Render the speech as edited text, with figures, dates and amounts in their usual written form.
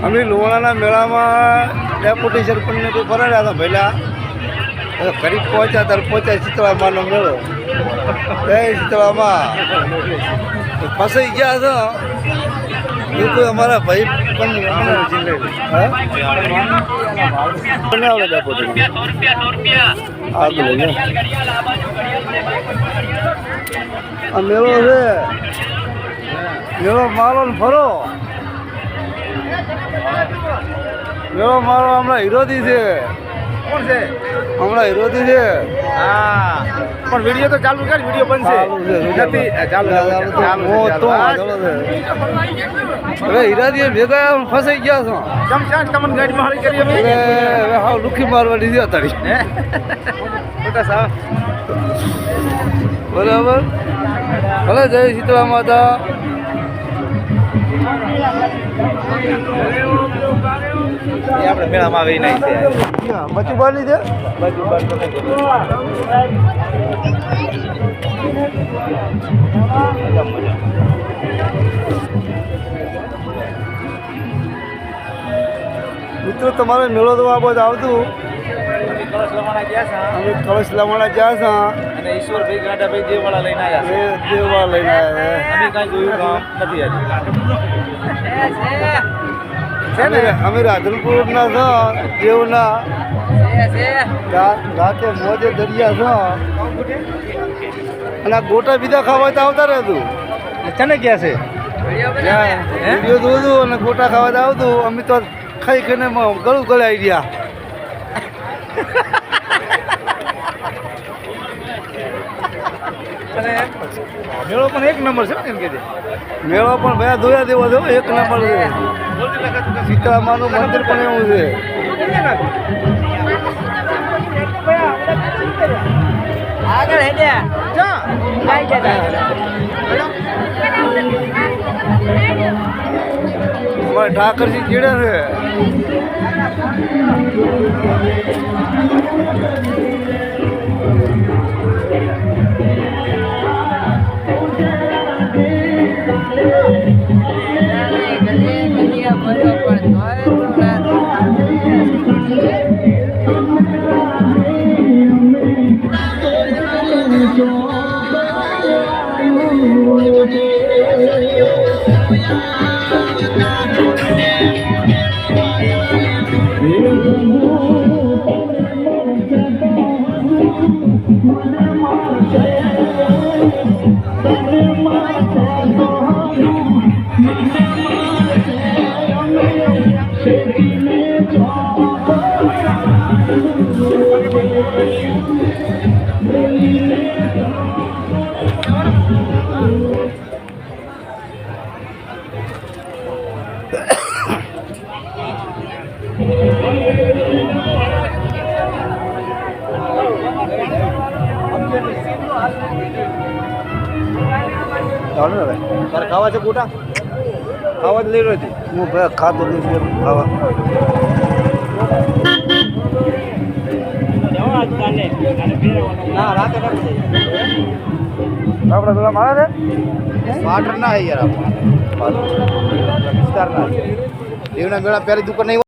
અમે લોણાના મેળામાં ડેપ્યુટી સરપંચને કોઈ ફરાડ્યા હતા પહેલાં ગરીબ પહોંચ્યા ત્યારે પહોંચ્યા શીતળામાનો મેળો જય શીતળામાં ફસાઈ ગયા હતા એ કોઈ અમારા ભાઈ પણ આવડે ડેપ્યુટી આગળ લઈ આ મેળો છે મેળો મારો ને ફરો મેળો મારો હમણાં વિરોધી છે. કોણ છે હમણાં વિરોધી છે? હા પણ વિડીયો તો ચાલુ કર, વિડીયો બંધ છે ચાલુ હવે હીરાજી ભેગા ફસાઈ ગયા છો. ચમચા તમને ગાડી માં હળી કરી હવે હાવ લુખી મારવા દીધી અત્યારે મોટા સાહેબ બરાબર. ભલે જય શીતળા માતા. એ આપણે મેળામાં આવી નહીં છે બચુબાની છે મિત્રો. તમારે મેળો તો આ બધું આવતું અમે કળશ લવાણા ગયા છે અને ઈશ્વરભાઈ ગાડાભાઈ દેવવાળા લઈને આવ્યા એ દેવવાળા લઈને આવ્યા અમે કાંઈ જોયું કામ નથી આજે. અમે રાધનપુરના છો દેવના રાતે મોજે દરિયા છો અને આ ગોટા બીજા ખાવા તો આવતા રહેતું. ચને ક્યાં છે વિડીયો જોતું અને ગોટા ખાવા તો આવતું. અમે તો ખાઈ ખાઈને ગળું ગળાઈ ગયા. મેળો પણ એક નંબર છે એમ કે મેળો પણ ભાઈ ધોયા દેવો છે એક નંબર છે. સીતારામાનું મંદિર પણ એવું છે. આગળ હેડ્યા અમારે ઠાકરજી ચીડે છે. તારે ખાવા છે ગોટા? ખાવા જ લઈ રહ્યો હતી હું ભાઈ ખાતો નથી ખાવા. ના રાતે આપણે પેલા મારા છે વાટર ના યાર વિસ્તારના દેવના ગળા પહેલી દુકાન નહીં